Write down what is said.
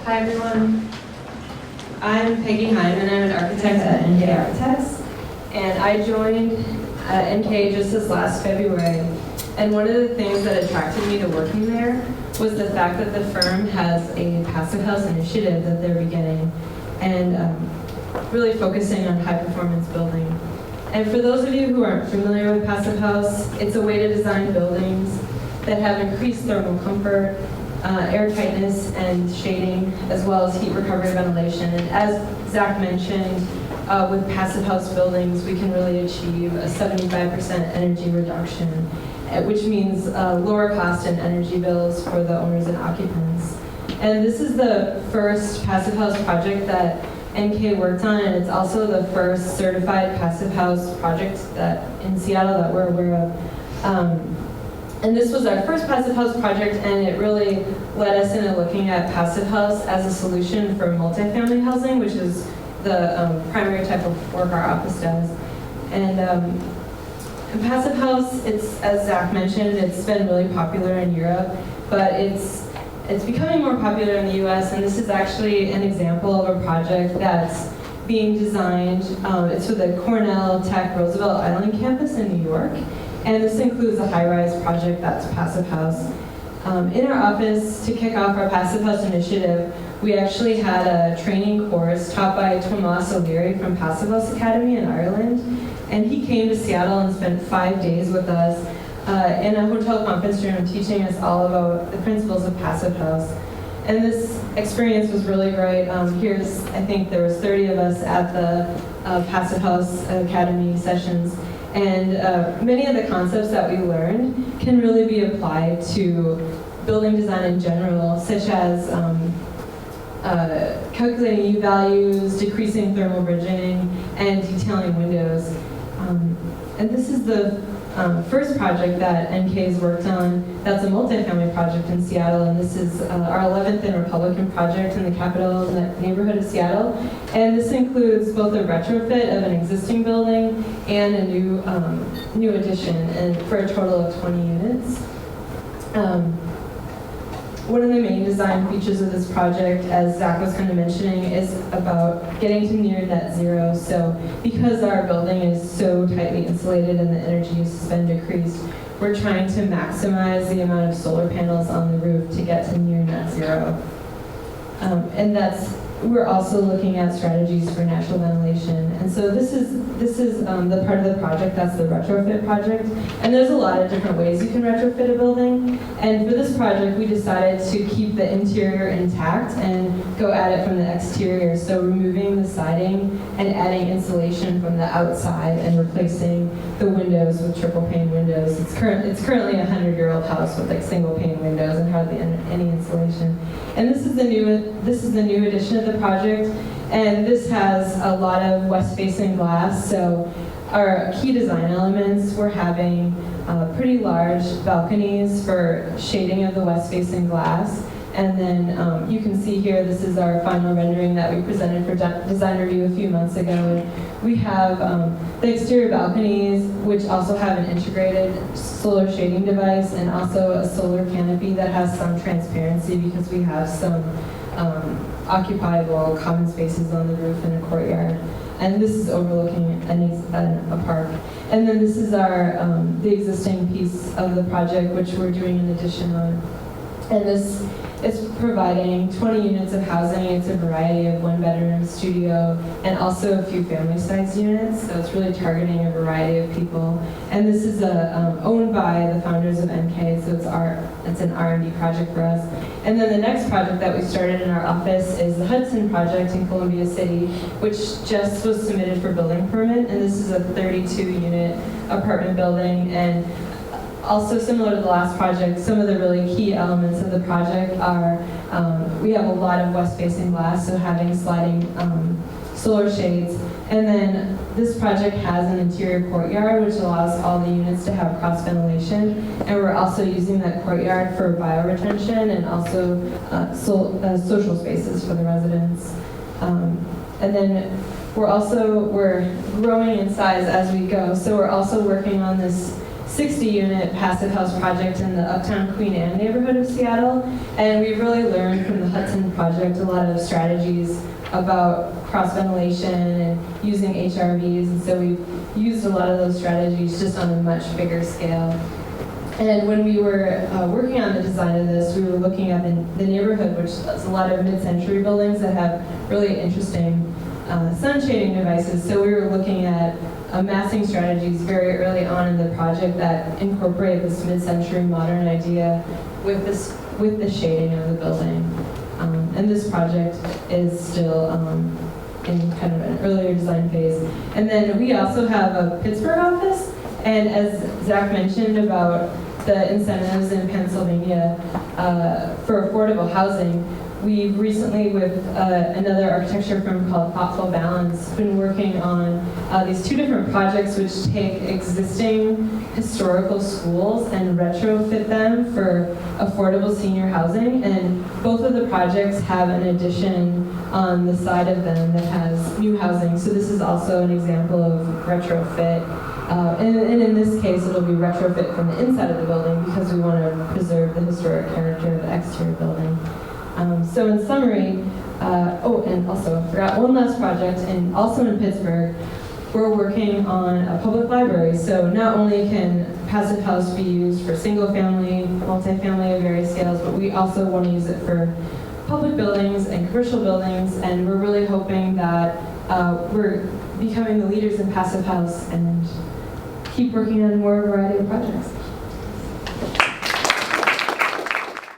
Hi everyone, I'm Peggy Heim and I'm an architect at NK Architects, and I joined NK just this last February, and one of the things that attracted me to working there was the fact that the firm has a passive house initiative that they're beginning and really focusing on high performance building. And for those of you who aren't familiar with passive house, it's a way to design buildings that have increased thermal comfort, air tightness and shading, as well as heat recovery ventilation. And as Zach mentioned, with passive house buildings, we can really achieve a 75% energy reduction, which means lower cost and energy bills for the owners and occupants. And this is the first passive house project that NK worked on, and it's also the first certified passive house project that in Seattle that we're aware of. And this was our first passive house project, and it really led us into looking at passive house as a solution for multifamily housing, which is the primary type of work our office does. And passive house, it's, as Zach mentioned, it's been really popular in Europe, but it's becoming more popular in the US, and this is actually an example of a project that's being designed. It's for the Cornell Tech Roosevelt Island campus in New York. And this includes a high-rise project that's passive house. In our office, to kick off our passive house initiative, we actually had a training course taught by Tomas O'Leary from Passive House Academy in Ireland. And he came to Seattle and spent 5 days with us in a hotel conference room teaching us all about the principles of passive house. And this experience was really great. I think there was 30 of us at the Passive House Academy sessions. And many of the concepts that we learned can really be applied to building design in general, such as calculating U values, decreasing thermal bridging, and detailing windows. And this is the first project that NK's worked on. That's a multifamily project in Seattle, and this is our 11th and Republican project in the capital neighborhood of Seattle. And this includes both a retrofit of an existing building and a new addition, and for a total of 20 units. One of the main design features of this project, as Zach was kind of mentioning, is about getting to near net zero. So because our building is so tightly insulated and the energy use has been decreased, we're trying to maximize the amount of solar panels on the roof to get to near net zero. We're also looking at strategies for natural ventilation. And so this is the part of the project that's the retrofit project. And there's a lot of different ways you can retrofit a building. And for this project, we decided to keep the interior intact and go at it from the exterior. So removing the siding and adding insulation from the outside and replacing the windows with triple pane windows. It's currently a 100-year-old house with like single pane windows and hardly any insulation. And this is the new addition of the project, and this has a lot of west-facing glass. So our key design elements, we're having pretty large balconies for shading of the west-facing glass. And then you can see here, this is our final rendering that we presented for design review a few months ago. We have the exterior balconies, which also have an integrated solar shading device and also a solar canopy that has some transparency because we have some occupiable common spaces on the roof and a courtyard. And this is overlooking a park. And then this is the existing piece of the project, which we're doing an addition on. And this is providing 20 units of housing. It's a variety of one-bedroom, studio, and also a few family-sized units. So it's really targeting a variety of people. And this is owned by the founders of NK, so it's an R&D project for us. And then the next project that we started in our office is the Hudson project in Columbia City, which just was submitted for building permit. And this is a 32-unit apartment building. And also similar to the last project, some of the really key elements of the project are we have a lot of west-facing glass, so having sliding solar shades. And then this project has an interior courtyard, which allows all the units to have cross ventilation. And we're also using that courtyard for bioretention and also social spaces for the residents. And then we're growing in size as we go. So we're also working on this 60-unit passive house project in the Uptown Queen Anne neighborhood of Seattle. And we've really learned from the Hudson project a lot of strategies about cross-ventilation and using HRVs. And so we've used a lot of those strategies just on a much bigger scale. And when we were working on the design of this, we were looking at the neighborhood, which has a lot of mid-century buildings that have really interesting sun shading devices. So we were looking at massing strategies very early on in the project that incorporate this mid-century modern idea with the shading of the building. And this project is still in kind of an earlier design phase. And then we also have a Pittsburgh office. And as Zach mentioned about the incentives in Pennsylvania for affordable housing, we've recently, with another architecture firm called Thoughtful Balance, been working on these two different projects which take existing historical schools and retrofit them for affordable senior housing. And both of the projects have an addition on the side of them that has new housing. So this is also an example of retrofit. And in this case, it'll be retrofit from the inside of the building because we want to preserve the historic character of the exterior building. So in summary, and also I forgot one last project, and also in Pittsburgh, we're working on a public library. So not only can passive house be used for single family, multifamily of various scales, but we also want to use it for public buildings and commercial buildings, and we're really hoping that we're becoming the leaders in passive house and keep working on more variety of projects.